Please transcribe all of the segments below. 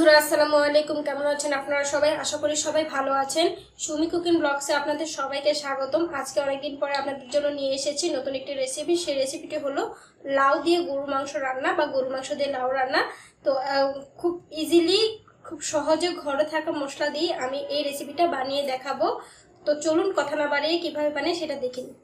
বন্ধুরা আসসালামু আলাইকুম, কেমন আছেন আপনারা সবাই? আশা করি সবাই ভালো আছেন। সুমি কুকিং ব্লগসে আপনাদের সবাইকে স্বাগতম। আজকে অনেকদিন পরে আপনাদের জন্য নিয়ে এসেছি নতুন একটি রেসিপি। সেই রেসিপিটি হলো লাউ দিয়ে গরু মাংস রান্না বা গরু মাংস দিয়ে লাউ রান্না। তো খুব ইজিলি, খুব সহজে ঘরে থাকা মশলা দিয়ে আমি এই রেসিপিটা বানিয়ে দেখাবো। তো চলুন কথা না বাড়িয়ে কিভাবে বানিয়ে সেটা দেখে নিই।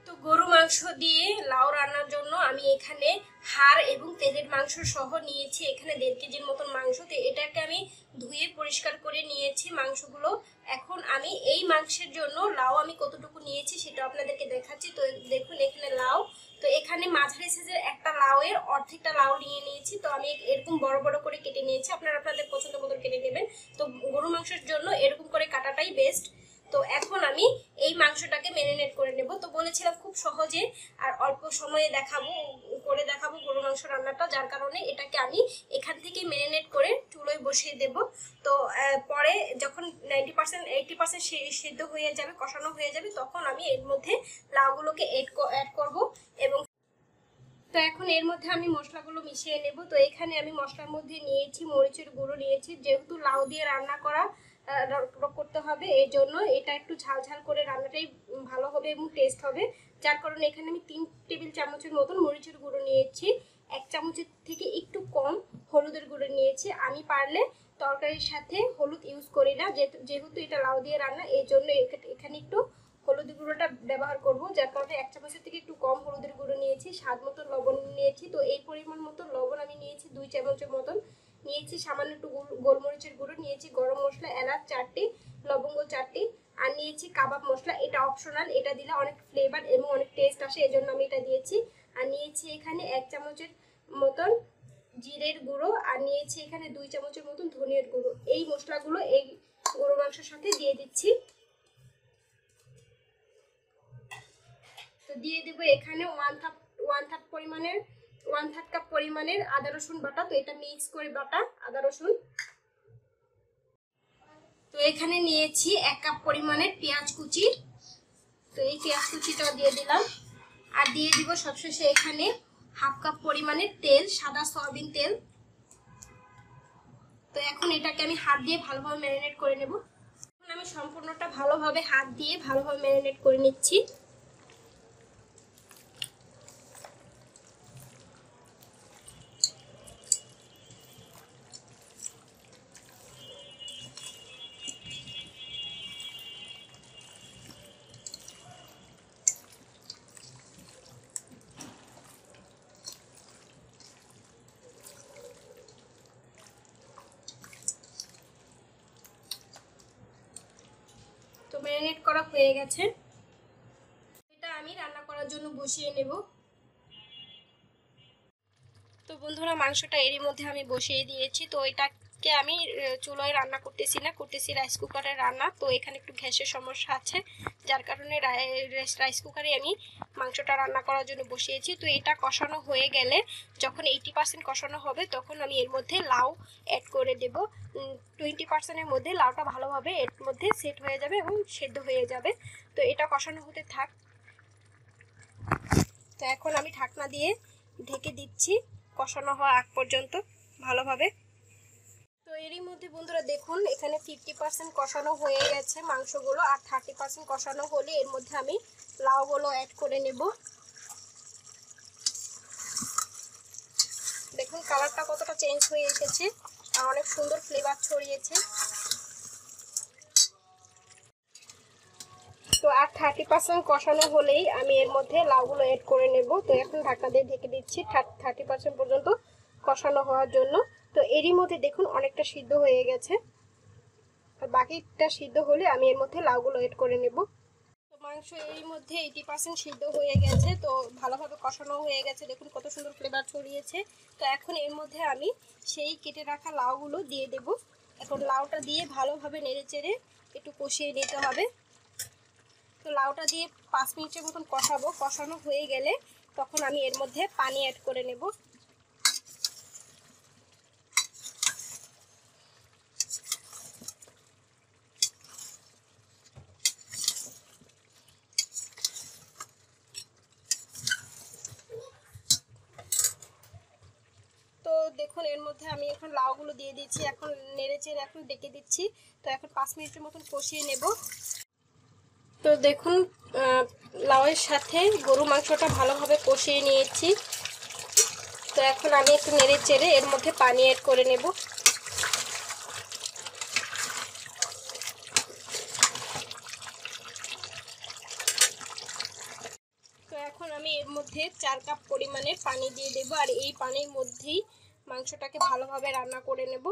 তো গরু মাংস দিয়ে লাউ রান্নার জন্য আমি এখানে হাড় এবং তেলের মাংস সহ নিয়েছি এখানে 1.5 কেজির মতন মাংস। তো এটাকে আমি ধুয়ে পরিষ্কার করে নিয়েছি মাংসগুলো। এখন আমি এই মাংসের জন্য লাউ আমি কতটুকু নিয়েছি সেটা আপনাদেরকে দেখাচ্ছি। তো দেখুন এখানে লাউ, তো এখানে মাঝারি সাইজের একটা লাউয়ের অর্ধেকটা লাউ নিয়ে নিয়েছি। তো আমি এরকম বড় বড় করে কেটে নিয়েছি, আপনারা আপনাদের পছন্দ মতন কেটে নেবেন। তো গরু মাংসের জন্য এরকম করে কাটাটাই বেস্ট। তো এখন আমি এই মাংসটাকে ম্যারিনেট করে নেব। তো বলেছিলাম খুব সহজে আর অল্প সময়ে দেখাবো গরু মাংস রান্নাটা, যার কারণে এটাকে আমি এখান থেকে ম্যারিনেট করে চুলোয় বসিয়ে দেব। তো পরে যখন 90% 80% সিদ্ধ হয়ে যাবে, কষানো হয়ে যাবে, তখন আমি এর মধ্যে লাউগুলোকে অ্যাড করব। এবং তো এখন এর মধ্যে আমি মশলাগুলো মিশিয়ে নেব। তো এখানে আমি মশলার মধ্যে নিয়েছি মরিচের গুঁড়ো নিয়েছি, যেহেতু লাউ দিয়ে রান্না করতে হবে, এই জন্য এটা একটু ঝাল ঝাল করে রান্নাটাই ভালো হবে এবং টেস্ট হবে। যার কারণে এখানে আমি 3 টেবিল চামচের মতন মরিচের গুঁড়ো নিয়েছি। 1 চামচের থেকে একটু কম হলুদের গুঁড়ো নিয়েছি। আমি পারলে তরকারির সাথে হলুদ ইউজ করি না, যেহেতু এটা লাউ দিয়ে রান্না, এই জন্য এখানে একটু হলুদের গুঁড়োটা ব্যবহার করব। যার কারণে 1 চামচের থেকে একটু কম হলুদের গুঁড়ো নিয়েছি। স্বাদ মতো লবণ নিয়েছি। তো এই পরিমাণ মতো লবণ আমি নিয়েছি 2 চামচের মতন। নিয়েছি সামান্য একটু গোলমরিচের গুঁড়ো, নিয়েছি গরম মশলা এলাচ 4টি, লবঙ্গ 4টি, আর নিয়েছি কাবাব মশলা। এটা অপশনাল, এটা দিলে অনেক ফ্লেভার এবং অনেক টেস্ট আসে, এই জন্য আমি এটা দিয়েছি। আর নিয়েছি এখানে 1 চামচের মতন জিরের গুঁড়ো, আর নিয়েছি এখানে 2 চামচের মতন ধনিয়ার গুঁড়ো। এই মশলাগুলো এই গরু মাংসের সাথে দিয়ে দিচ্ছি। তো দিয়ে দেবো এখানে 1/3 কাপ পরিমাণের আদা রসুন বাটা। তো এটা মিক্স করে বাটা আদা রসুন। তো এখানে নিয়েছি 1 কাপ পরিমাণের পেঁয়াজ কুচি। তো এই পেঁয়াজ কুচিটাও দিয়ে দিলাম। আর দিয়ে দিব সবশেষে এখানে 1/2 কাপ পরিমাণের তেল, সাদা সয়াবিন তেল। তো এখন এটাকে আমি হাত দিয়ে ভালোভাবে ম্যারিনেট করে নেব। এখন আমি সম্পূর্ণটা ভালোভাবে হাত দিয়ে ভালোভাবে ম্যারিনেট করে নিচ্ছি। তো ম্যারিনেট করা হয়ে গেছে, এটা আমি রান্না করার জন্য বসিয়ে নেব। তো বন্ধুরা মাংসটা এরই মধ্যে আমি বসিয়ে দিয়েছি। তো এটাকে আমি চুলোয় রান্না করতেছি রাইস কুকারে রান্না। তো এখানে একটু গ্যাসের সমস্যা আছে, যার কারণে রাইস কুকারে আমি মাংসটা রান্না করার জন্য বসিয়েছি। তো এটা কষানো হয়ে গেলে, যখন 80% কষানো হবে, তখন আমি এর মধ্যে লাউ অ্যাড করে দেব। 20%-এর মধ্যে লাউটা ভালোভাবে এর মধ্যে সেট হয়ে যাবে এবং সেদ্ধ হয়ে যাবে। তো এটা কষানো হতে থাক। তো এখন আমি ঢাকনা দিয়ে ঢেকে দিচ্ছি কষানো হওয়া আগ পর্যন্ত ভালোভাবে। তো এরই মধ্যে বন্ধুরা দেখুন এখানে 50% কষানো হয়ে গেছে মাংসগুলো, আর 30% কষানো হলে এর মধ্যে আমি লাউগুলো অ্যাড করে নেব। দেখুন কালারটা কতটা চেঞ্জ হয়ে এসেছে আর অনেক সুন্দর ফ্লেভার ছড়িয়েছে। তো আর 30% কষানো হলেই আমি এর মধ্যে লাউগুলো অ্যাড করে নেব। তো এখন ঢাকনা দিয়ে ঢেকে দিচ্ছি 30% পর্যন্ত কষানো হওয়ার জন্য। তো এরই মধ্যে দেখুন অনেকটা সিদ্ধ হয়ে গেছে, আর বাকিটা সিদ্ধ হলে আমি এর মধ্যে লাউগুলো অ্যাড করে নেব। তো মাংস এরই মধ্যে 80% সিদ্ধ হয়ে গেছে, তো ভালোভাবে কষানো হয়ে গেছে। দেখুন কত সুন্দর ফ্লেভার ছড়িয়েছে। তো এখন এর মধ্যে আমি সেই কেটে রাখা লাউগুলো দিয়ে দেব। এখন লাউটা দিয়ে ভালোভাবে নেড়েচেড়ে একটু কষিয়ে নিতে হবে। তো লাউটা দিয়ে 5 মিনিটের মতন কষাবো। কষানো হয়ে গেলে তখন আমি এর মধ্যে পানি অ্যাড করে নেব। তো দেখুন এর মধ্যে আমি এখন লাউগুলো দিয়ে দিচ্ছি, এখন নেড়েচেড়ে এখন ডেকে দিচ্ছি। তো এখন 5 মিনিটের মতন কষিয়ে নেব। তো দেখুন লাউয়ের সাথে গরু মাংসটা ভালোভাবে কষিয়ে নিয়েছি। তো এখন আমি একটু নেড়েচেড়ে এর মধ্যে পানি অ্যাড করে নেব। তো এখন আমি এর মধ্যে 4 কাপ পরিমাণে পানি দিয়ে দেব, আর এই পানির মধ্যেই মাংসটাকে ভালোভাবে রান্না করে নেব।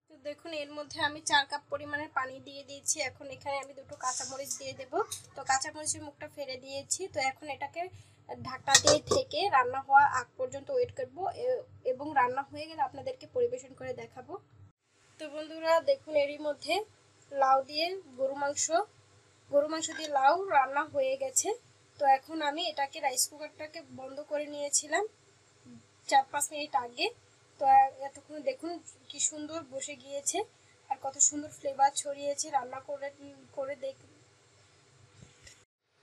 তো দেখুন এর মধ্যে আমি 4 কাপ পরিমাণের পানি দিয়ে দিয়েছি। এখন এখানে আমি দুটো কাঁচামরিচ দিয়ে দেব। তো কাঁচামরিচের মুখটা ফেলে দিয়েছি। তো এখন এটাকে ঢাকনা দিয়ে ঢেকে রান্না হওয়া আগ পর্যন্ত ওয়েট করব, এবং রান্না হয়ে গেলে আপনাদেরকে পরিবেশন করে দেখাবো। তো বন্ধুরা দেখুন এরই মধ্যে লাউ দিয়ে গরু মাংস দিয়ে লাউ রান্না হয়ে গেছে। তো এখন আমি এটাকে রাইস কুকারটাকে বন্ধ করে নিয়েছিলাম 4-5 মিনিট আগে। তো এতক্ষণ দেখুন কি সুন্দর বসে গিয়েছে, আর কত সুন্দর ফ্লেভার ছড়িয়েছে রান্না করে দেখ।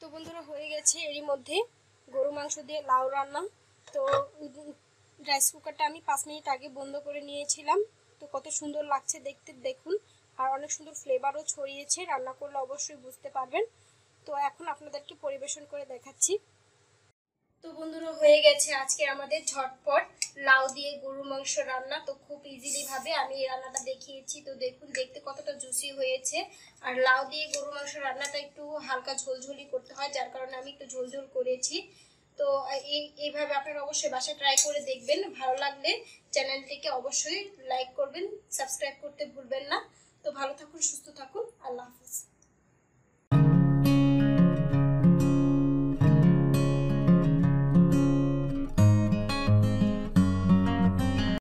তো বন্ধুরা হয়ে গেছে এরই মধ্যে গরু মাংস দিয়ে লাউ রান্না। তো রাইস কুকারটা আমি 5 মিনিট আগে বন্ধ করে নিয়েছিলাম। তো কত সুন্দর লাগছে দেখতে দেখুন, আর অনেক সুন্দর ফ্লেভারও ছড়িয়েছে, রান্না করলে অবশ্যই বুঝতে পারবেন। তো এখন আপনাদেরকে পরিবেশন করে দেখাচ্ছি। তো বন্ধুরা হয়ে গেছে আজকে আমাদের ঝটপট লাউ দিয়ে গরু মাংস রান্না। তো খুব ইজিলি ভাবে আমি এই রান্নাটা দেখিয়েছি। তো দেখুন দেখতে কতটা জুসি হয়েছে। আর লাউ দিয়ে গরু মাংস রান্নাটা একটু হালকা ঝোলঝোলি করতে হয়, যার কারণে আমি একটু ঝোলঝোল করেছি। তো এইভাবে আপনারা অবশ্যই বাসায় ট্রাই করে দেখবেন। ভালো লাগলে চ্যানেলটিকে অবশ্যই লাইক করবেন, সাবস্ক্রাইব করতে ভুলবেন না। তো ভালো থাকুন, সুস্থ থাকুন, আল্লাহ হাফেজ।